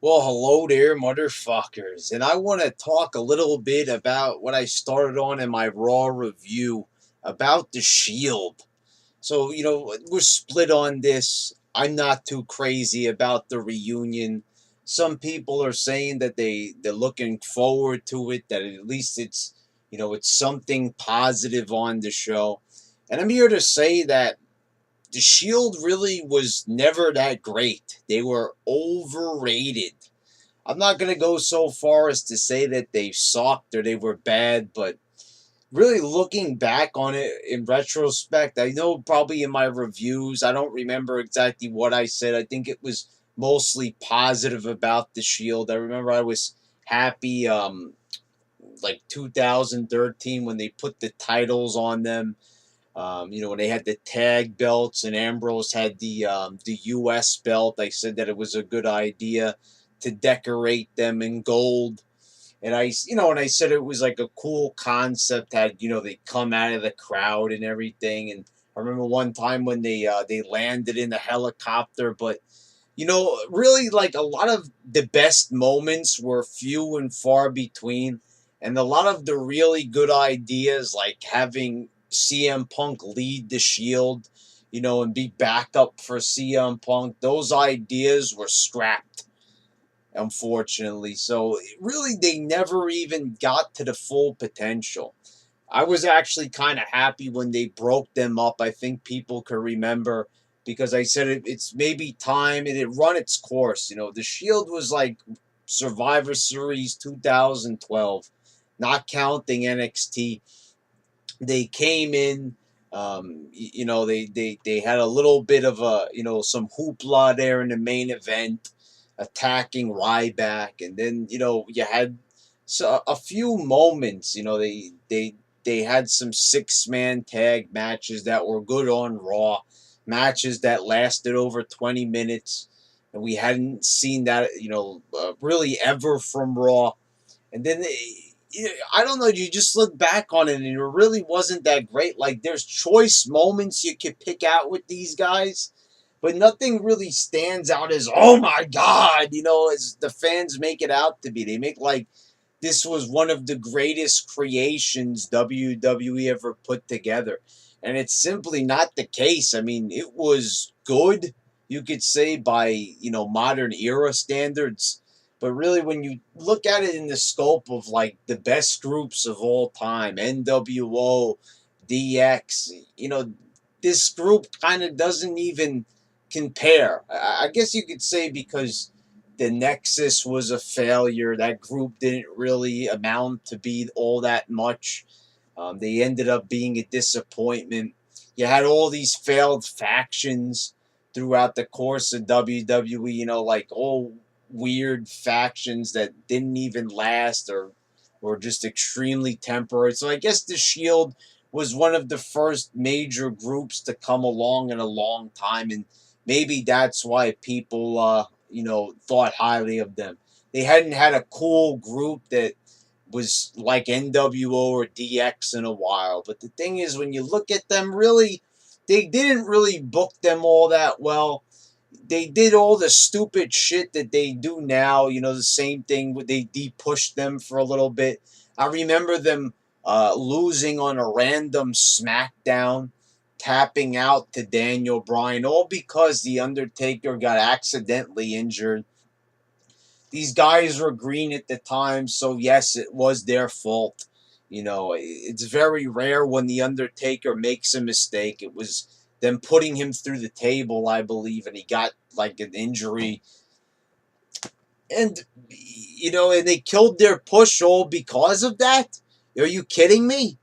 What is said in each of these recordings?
Well, hello there, motherfuckers. And I want to talk a little bit about what I started on in my Raw review about the Shield. So, we're split on this. I'm not too crazy about the reunion. Some people are saying that they're looking forward to it, that at least it's something positive on the show. And I'm here to say that the Shield really was never that great. They were overrated. I'm not going to go so far as to say that they sucked or they were bad, but really looking back on it in retrospect, I know probably in my reviews, I don't remember exactly what I said. I think it was mostly positive about the Shield. I remember I was happy like 2013 when they put the titles on them. When they had the tag belts and Ambrose had the U.S. belt, I said that it was a good idea to decorate them in gold. And I said it was like a cool concept. Had they come out of the crowd and everything. And I remember one time when they landed in the helicopter, but really like a lot of the best moments were few and far between, and a lot of the really good ideas, like having CM Punk lead the Shield, and be backup for CM Punk, those ideas were scrapped, unfortunately. So really, they never even got to the full potential. I was actually kind of happy when they broke them up. I think people could remember because I said it's maybe time and it run its course. The Shield was like Survivor Series 2012, not counting NXT. They came in. They had a little bit of some hoopla there in the main event, attacking Ryback, and then you had a few moments. They had some six-man tag matches that were good on Raw, matches that lasted over 20 minutes, and we hadn't seen that really ever from Raw. And then I don't know. You just look back on it, and it really wasn't that great. Like there's choice moments you could pick out with these guys, but nothing really stands out as oh my god, as the fans make it out to be. They make like this was one of the greatest creations WWE ever put together, and it's simply not the case. I mean, it was good, you could say, by modern era standards, but really, when you look at it in the scope of like the best groups of all time, NWO, DX, this group kind of doesn't even compare. I guess you could say because the Nexus was a failure. That group didn't really amount to be all that much. They ended up being a disappointment. You had all these failed factions throughout the course of WWE, like all weird factions that didn't even last or were just extremely temporary. So I guess the Shield was one of the first major groups to come along in a long time, and maybe that's why people thought highly of them. They hadn't had a cool group that was like NWO or DX in a while. But the thing is, when you look at them, really, they didn't really book them all that well. They did all the stupid shit that they do now. The same thing. They de-pushed them for a little bit. I remember them losing on a random SmackDown, tapping out to Daniel Bryan, all because The Undertaker got accidentally injured. These guys were green at the time, so yes, it was their fault. It's very rare when The Undertaker makes a mistake. It was them putting him through the table, I believe, and he got like an injury. And, and they killed their push all because of that? Are you kidding me?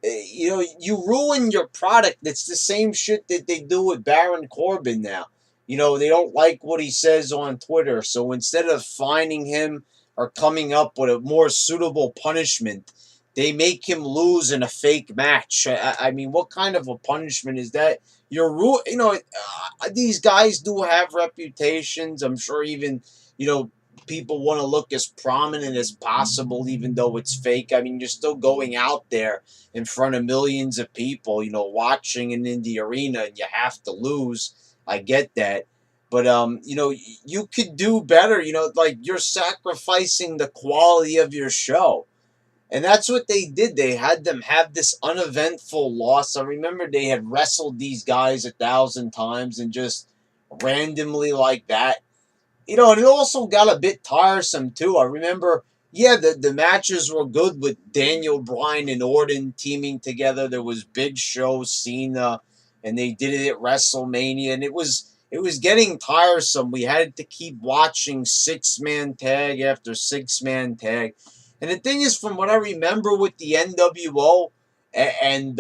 You ruin your product. It's the same shit that they do with Baron Corbin now. They don't like what he says on Twitter. So instead of fining him or coming up with a more suitable punishment, they make him lose in a fake match. I mean, what kind of a punishment is that? These guys do have reputations. I'm sure even, people want to look as prominent as possible, even though it's fake. I mean, you're still going out there in front of millions of people, watching and in the arena, and you have to lose. I get that. But you could do better. Like you're sacrificing the quality of your show. And that's what they did. They had them have this uneventful loss. I remember they had wrestled these guys 1,000 times and just randomly like that. And it also got a bit tiresome too. I remember, yeah, the matches were good with Daniel Bryan and Orton teaming together. There was Big Show, Cena, and they did it at WrestleMania, and it was getting tiresome. We had to keep watching 6-man tag after 6-man tag. And the thing is, from what I remember with the NWO and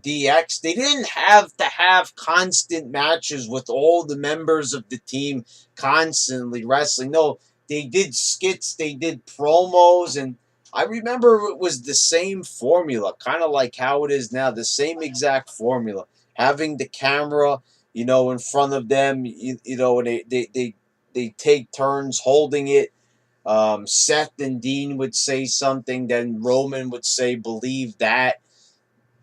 DX, they didn't have to have constant matches with all the members of the team constantly wrestling. No, they did skits, they did promos, and I remember it was the same formula, kind of like how it is now, the same exact formula. Having the camera, in front of them, and they take turns holding it. Seth and Dean would say something, then Roman would say, "Believe that,"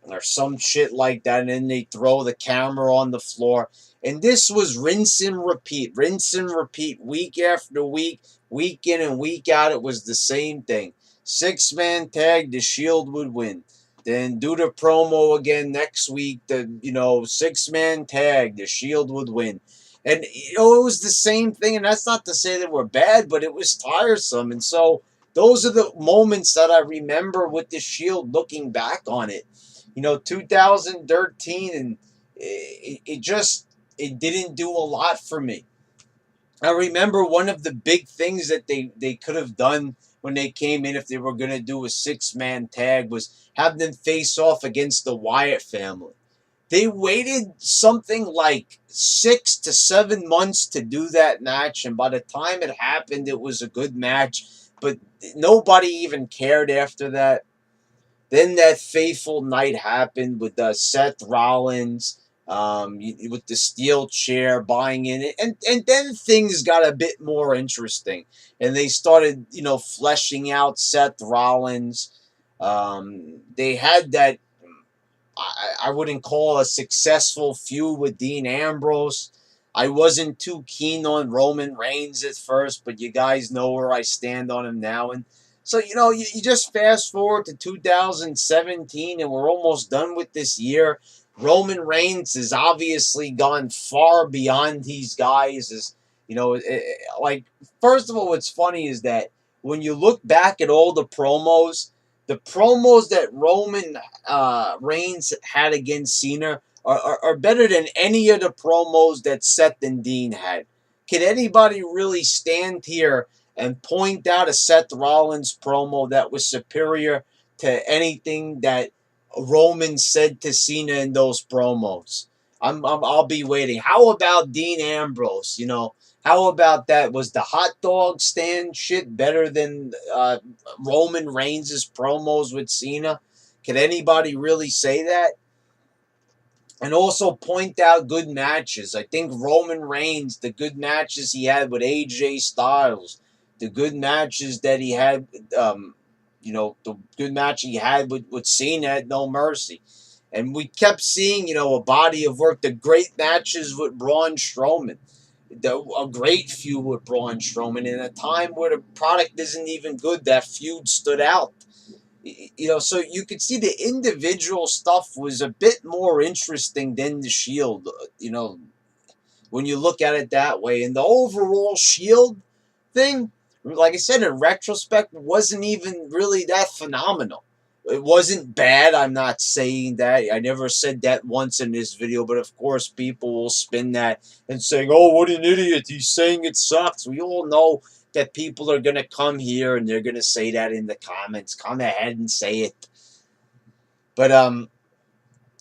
or some shit like that, and then they throw the camera on the floor. And this was rinse and repeat, week after week in and week out. It was the same thing. 6-man tag, the Shield would win. Then do the promo again next week. The 6-man tag, the Shield would win. And it was the same thing. And that's not to say they were bad, but it was tiresome. And so those are the moments that I remember with the Shield looking back on it. 2013, and it didn't do a lot for me. I remember one of the big things that they could have done when they came in, if they were going to do a 6-man tag, was have them face off against the Wyatt family. They waited something like 6 to 7 months to do that match, and by the time it happened, it was a good match, but nobody even cared after that. Then that fateful night happened with Seth Rollins, with the steel chair buying in it, and then things got a bit more interesting, and they started fleshing out Seth Rollins. They had that I wouldn't call a successful feud with Dean Ambrose. I wasn't too keen on Roman Reigns at first, but you guys know where I stand on him now. And so, you just fast forward to 2017, and we're almost done with this year. Roman Reigns has obviously gone far beyond these guys. Like, first of all, what's funny is that when you look back at all the promos that Roman Reigns had against Cena are better than any of the promos that Seth and Dean had. Can anybody really stand here and point out a Seth Rollins promo that was superior to anything that Roman said to Cena in those promos? I'll be waiting. How about Dean Ambrose? How about that? Was the hot dog stand shit better than Roman Reigns' promos with Cena? Can anybody really say that? And also point out good matches. I think Roman Reigns, the good matches he had with AJ Styles, the good matches that he had, the good match he had with Cena at No Mercy. And we kept seeing, a body of work, the great matches with Braun Strowman. A great feud with Braun Strowman in a time where the product isn't even good. That feud stood out. So you could see the individual stuff was a bit more interesting than the Shield, when you look at it that way. And the overall Shield thing, like I said, in retrospect, wasn't even really that phenomenal. It wasn't bad. I'm not saying that. I never said that once in this video, but of course people will spin that and saying, "Oh, what an idiot. He's saying it sucks." We all know that people are going to come here and they're going to say that in the comments. Come ahead and say it. But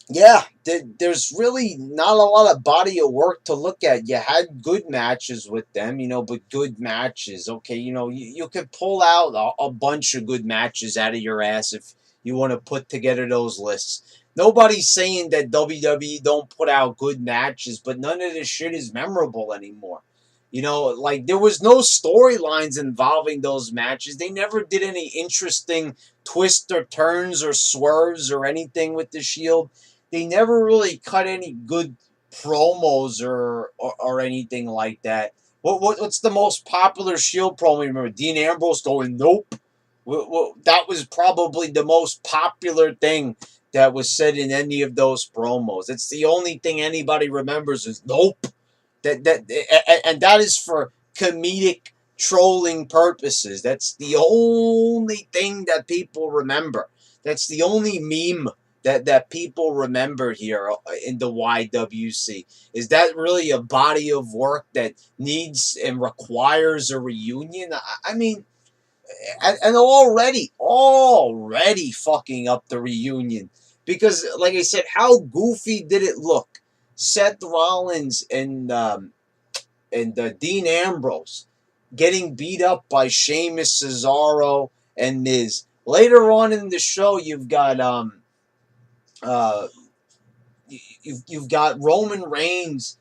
yeah, there's really not a lot of body of work to look at. You had good matches with them, but good matches. Okay, you could pull out a bunch of good matches out of your ass if you want to put together those lists. Nobody's saying that WWE don't put out good matches, but none of this shit is memorable anymore. Like there was no storylines involving those matches. They never did any interesting twists or turns or swerves or anything with the Shield. They never really cut any good promos or anything like that. What's the most popular Shield promo? You remember Dean Ambrose going nope. That was probably the most popular thing that was said in any of those promos. It's the only thing anybody remembers is nope. And that is for comedic trolling purposes. That's the only thing that people remember. That's the only meme that people remember here in the YWC. Is that really a body of work that needs and requires a reunion? I mean, and already fucking up the reunion because, like I said, how goofy did it look? Seth Rollins and Dean Ambrose getting beat up by Sheamus, Cesaro, and Miz. Later on in the show, uh you've got Roman Reigns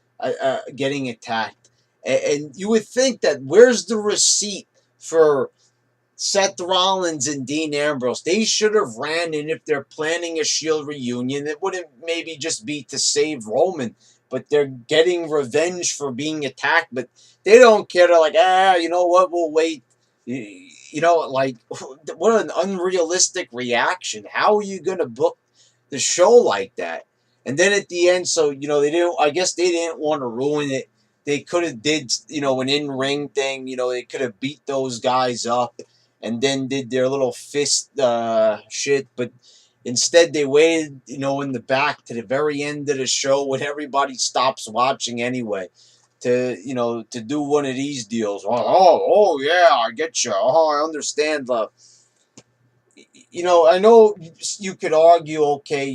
getting attacked, and you would think that where's the receipt for Seth Rollins and Dean Ambrose? They should have ran, and if they're planning a Shield reunion, it wouldn't maybe just be to save Roman, but they're getting revenge for being attacked. But they don't care. They're like, you know what? We'll wait. You know, like, what an unrealistic reaction. How are you gonna book the show like that? And then at the end, so they didn't. I guess they didn't want to ruin it. They could have did an in ring thing. They could have beat those guys up and then did their little fist shit. But instead, they waited, in the back to the very end of the show when everybody stops watching anyway, to do one of these deals. Oh, yeah, I get you. Oh, I understand. I know you could argue, okay,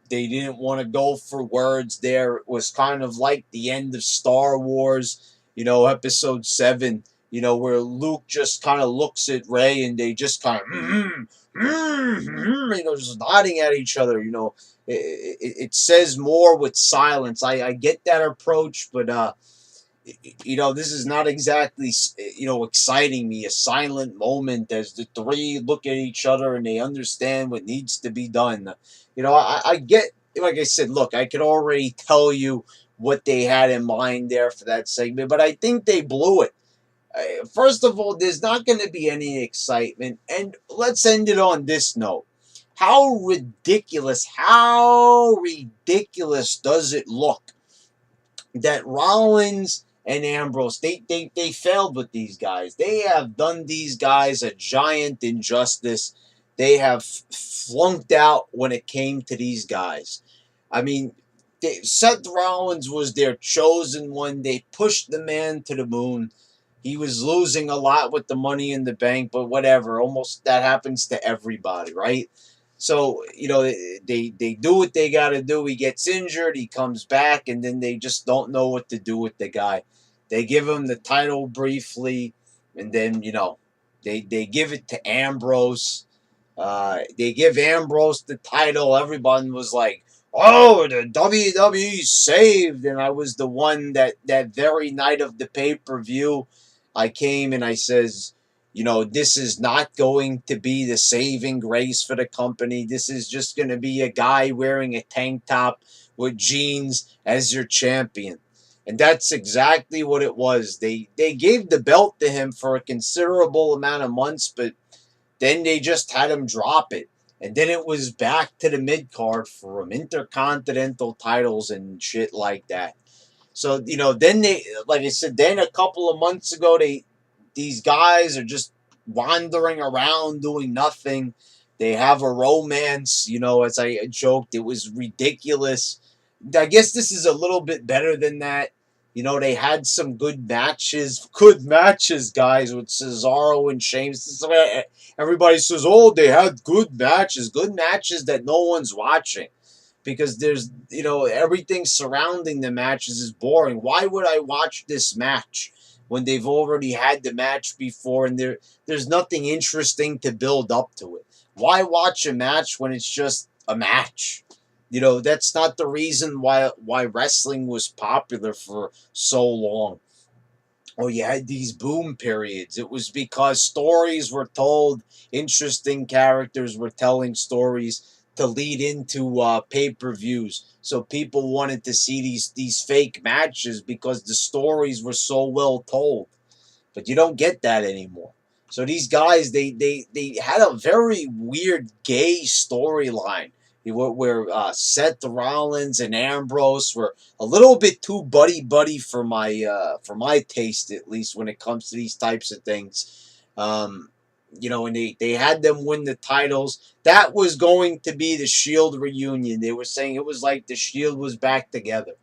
they didn't want to go for words there. It was kind of like the end of Star Wars, episode 7, where Luke just kind of looks at Ray and they just kind of, just nodding at each other. It says more with silence. I get that approach, but, this is not exactly, exciting me. A silent moment as the three look at each other and they understand what needs to be done. I get, like I said, look, I could already tell you what they had in mind there for that segment, but I think they blew it. First of all, there's not going to be any excitement. And let's end it on this note. How ridiculous does it look that Rollins and Ambrose, they failed with these guys. They have done these guys a giant injustice. They have flunked out when it came to these guys. I mean, Seth Rollins was their chosen one. They pushed the man to the moon. He was losing a lot with the money in the bank, but whatever. Almost that happens to everybody, right? So, they do what they got to do. He gets injured, he comes back, and then they just don't know what to do with the guy. They give him the title briefly, and then, they give it to Ambrose. They give Ambrose the title. Everyone was like, oh, the WWE saved. And I was the one that very night of the pay-per-view, I came and I says, this is not going to be the saving grace for the company. This is just going to be a guy wearing a tank top with jeans as your champion. And that's exactly what it was. They gave the belt to him for a considerable amount of months, but then they just had him drop it. And then it was back to the mid card for him, intercontinental titles and shit like that. So, then they, like I said, then a couple of months ago, these guys are just wandering around doing nothing. They have a romance, as I joked, it was ridiculous. I guess this is a little bit better than that. They had some good matches, guys, with Cesaro and Sheamus. Everybody says, oh, they had good matches that no one's watching because there's everything surrounding the matches is boring. Why would I watch this match when they've already had the match before and there's nothing interesting to build up to it? Why watch a match when it's just a match? That's not the reason why wrestling was popular for so long. Oh, you had these boom periods. It was because stories were told, interesting characters were telling stories. to lead into pay-per-views. So people wanted to see these fake matches because the stories were so well told. But you don't get that anymore. So these guys, they had a very weird gay storyline where Seth Rollins and Ambrose were a little bit too buddy buddy for my taste, at least when it comes to these types of things. And they had them win the titles. That was going to be the Shield reunion. They were saying it was like the Shield was back together.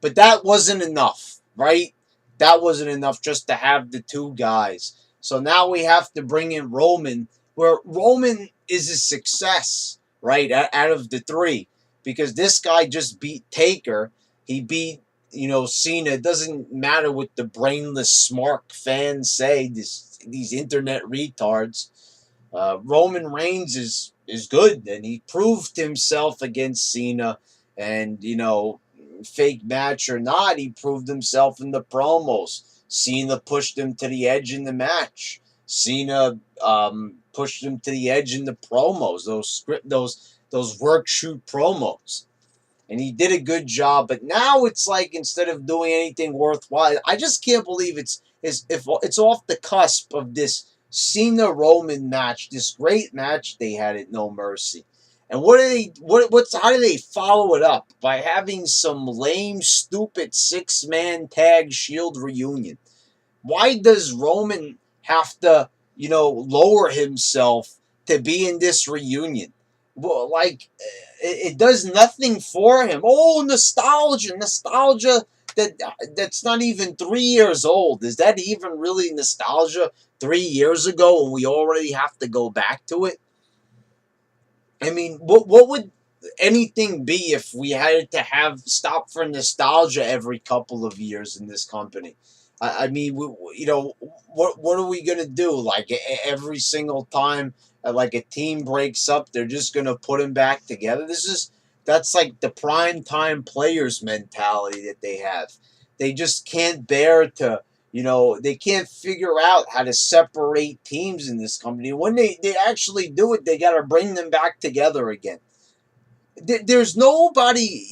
But that wasn't enough, right? That wasn't enough just to have the two guys. So now we have to bring in Roman, where Roman is a success, right? Out of the three, because this guy just beat Taker. He beat, Cena. It doesn't matter what the brainless smart fans say. These internet retards. Roman Reigns is good, and he proved himself against Cena, and fake match or not, he proved himself in the promos. Cena pushed him to the edge in the match. Cena pushed him to the edge in the promos. Those work shoot promos, and he did a good job. But now it's like instead of doing anything worthwhile, I just can't believe if it's off the cusp of this Cena Roman match, this great match they had at No Mercy. And how do they follow it up by having some lame, stupid 6-man tag Shield reunion? Why does Roman have to, lower himself to be in this reunion? Well, like, it does nothing for him. Oh, nostalgia that's not even 3 years old. Is that even really nostalgia? 3 years ago, and we already have to go back to it. I mean, what would anything be if we had to have stop for nostalgia every couple of years in this company? I mean, what are we gonna do? Like every single time, like a team breaks up, they're just gonna put them back together. That's like the prime time players mentality that they have. They just can't bear to. They can't figure out how to separate teams in this company. When they actually do it, they got to bring them back together again. There's nobody,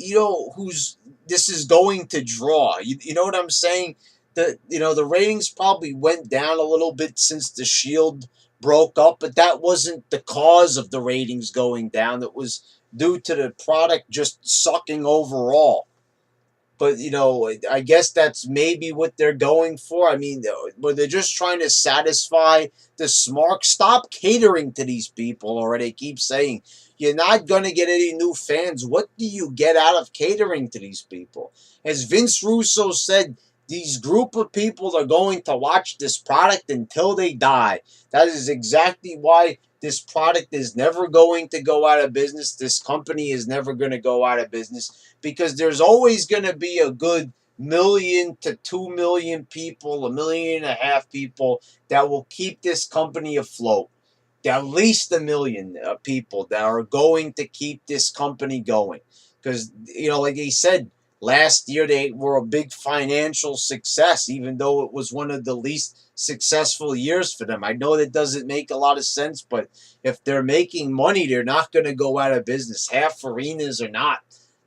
who's this is going to draw. You know what I'm saying? The ratings probably went down a little bit since the Shield broke up, but that wasn't the cause of the ratings going down. It was due to the product just sucking overall. But I guess that's maybe what they're going for. I mean, but they're just trying to satisfy the smarks. Stop catering to these people already. I keep saying you're not going to get any new fans. What do you get out of catering to these people? As Vince Russo said, these group of people are going to watch this product until they die. That is exactly why this product is never going to go out of business. This company is never going to go out of business because there's always going to be a good 1 million to 2 million people, 1.5 million people that will keep this company afloat. At least 1 million people that are going to keep this company going. Because, like he said, last year they were a big financial success, even though it was one of the least successful years for them. I know that doesn't make a lot of sense, but if they're making money, they're not going to go out of business. Half arenas are not.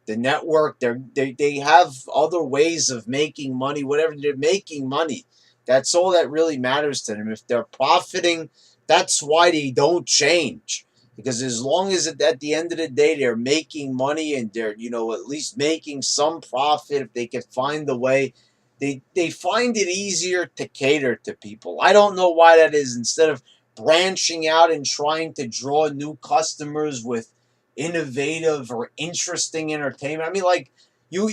The network, they have other ways of making money. Whatever, they're making money. That's all that really matters to them. If they're profiting, that's why they don't change. Because as long as at the end of the day they're making money and they're at least making some profit, if they can find the way, they find it easier to cater to people. I don't know why that is. Instead of branching out and trying to draw new customers with innovative or interesting entertainment. I mean, like you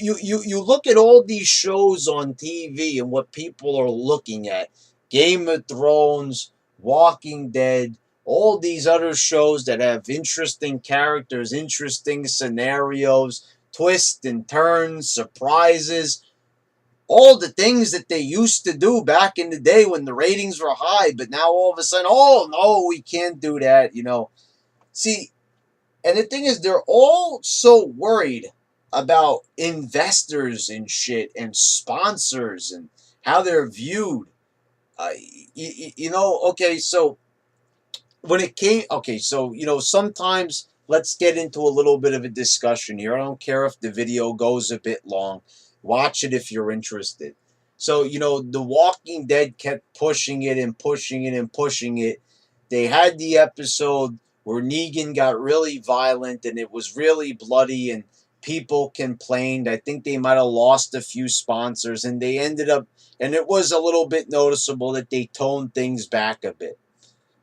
look at all these shows on TV and what people are looking at. Game of Thrones, Walking Dead, all these other shows that have interesting characters, interesting scenarios, twists and turns, surprises, all the things that they used to do back in the day when the ratings were high, but now all of a sudden, oh no, we can't do that. See, and the thing is, they're all so worried about investors and shit and sponsors and how they're viewed. Okay, so when it came, okay, so sometimes let's get into a little bit of a discussion here. I don't care if the video goes a bit long. Watch it if you're interested. So, The Walking Dead kept pushing it and pushing it and pushing it. They had the episode where Negan got really violent and it was really bloody and people complained. I think they might have lost a few sponsors and they ended up, and it was a little bit noticeable that they toned things back a bit.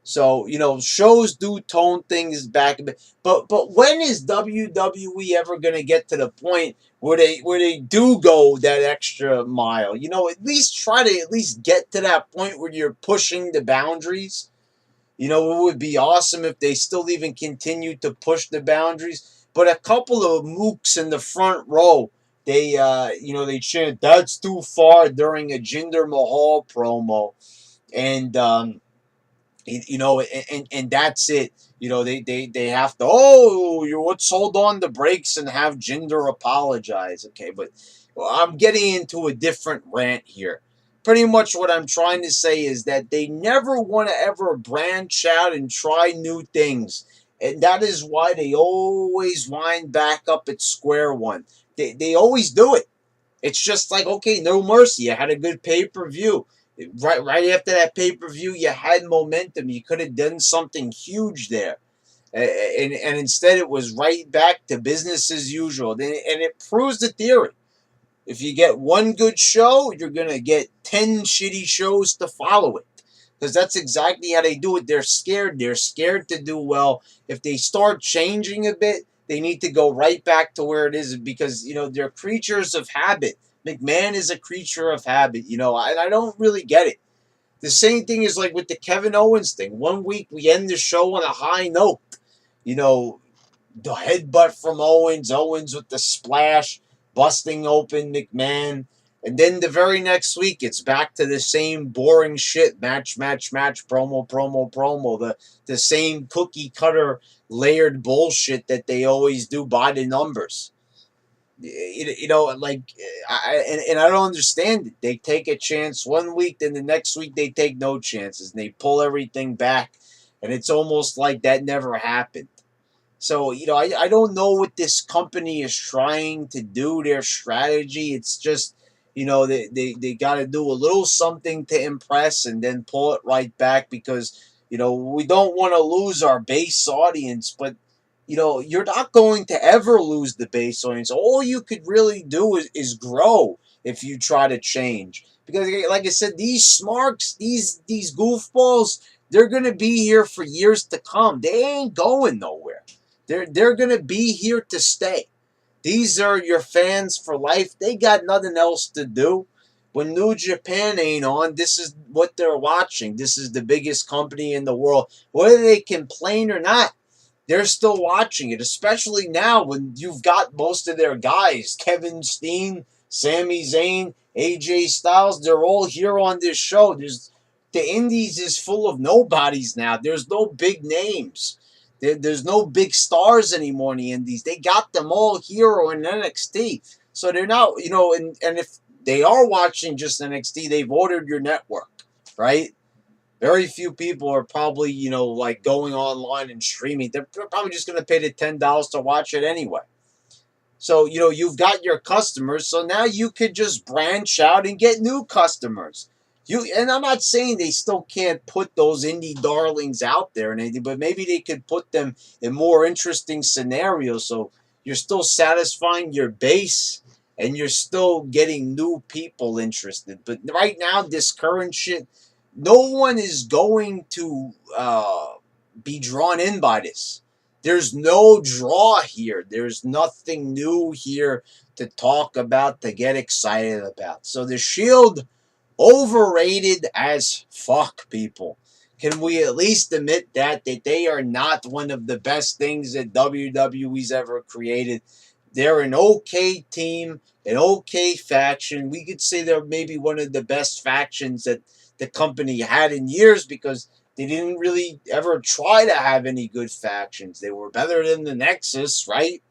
So, shows do tone things back a bit. But when is WWE ever gonna get to the point where they do go that extra mile? At least try to at least get to that point where you're pushing the boundaries. It would be awesome if they still even continue to push the boundaries. But a couple of mooks in the front row, they chant "That's too far" during a Jinder Mahal promo, and and that's it. They have to, let's hold on the brakes and have Jinder apologize. Okay, but I'm getting into a different rant here. Pretty much what I'm trying to say is that they never want to ever branch out and try new things. And that is why they always wind back up at square one. They always do it. It's just like, okay, No Mercy. You had a good pay per view. Right after that pay per view, you had momentum. You could have done something huge there, and instead it was right back to business as usual. And it proves the theory. If you get one good show, you're gonna get 10 shitty shows to follow it. Because that's exactly how they do it. They're scared. They're scared to do well. If they start changing a bit, they need to go right back to where it is because they're creatures of habit. McMahon is a creature of habit. I don't really get it. The same thing is like with the Kevin Owens thing. One week we end the show on a high note. You know, the headbutt from Owens, Owens with the splash, busting open McMahon. And then the very next week, it's back to the same boring shit. Match, match, match, promo, promo, promo. The same cookie cutter layered bullshit that they always do by the numbers. Like, and I don't understand it. They take a chance one week, then the next week they take no chances. And they pull everything back. And it's almost like that never happened. So, I don't know what this company is trying to do, their strategy. It's just, they got to do a little something to impress and then pull it right back because, we don't want to lose our base audience. But, you're not going to ever lose the base audience. All you could really do is grow if you try to change. Because, like I said, these smarks, these goofballs, they're going to be here for years to come. They ain't going nowhere. They're gonna be here to stay. These are your fans for life. They got nothing else to do. When New Japan ain't on, this is what they're watching. This is the biggest company in the world. Whether they complain or not, they're still watching it. Especially now when you've got most of their guys, Kevin Steen, Sami Zayn, AJ Styles, they're all here on this show. The Indies is full of nobodies now. There's no big names. There's no big stars anymore in the Indies. They got them all here or in NXT. So they're not, and if they are watching just NXT, they've ordered your network, right? Very few people are probably, like going online and streaming. They're probably just going to pay the $10 to watch it anyway. So, you've got your customers. So now you could just branch out and get new customers. And I'm not saying they still can't put those indie darlings out there and anything, but maybe they could put them in more interesting scenarios. So you're still satisfying your base and you're still getting new people interested. But right now, this current shit, no one is going to be drawn in by this. There's no draw here. There's nothing new here to talk about, to get excited about. So the Shield, overrated as fuck, people. Can we at least admit that they are not one of the best things that WWE's ever created? They're an okay team, an okay faction. We could say they're maybe one of the best factions that the company had in years because they didn't really ever try to have any good factions. They were better than the Nexus, right?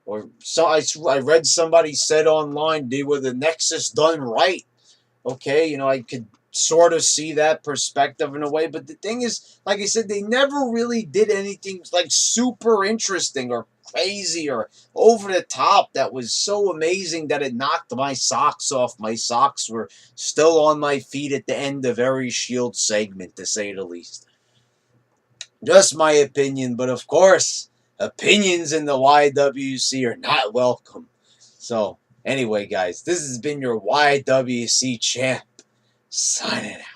Or so I read somebody said online they were the Nexus done right. Okay, I could sort of see that perspective in a way. But the thing is, like I said, they never really did anything like super interesting or crazy or over the top that was so amazing that it knocked my socks off. My socks were still on my feet at the end of every Shield segment, to say the least. Just my opinion, but of course, opinions in the YWC are not welcome. So, anyway, guys, this has been your YWC champ signing out.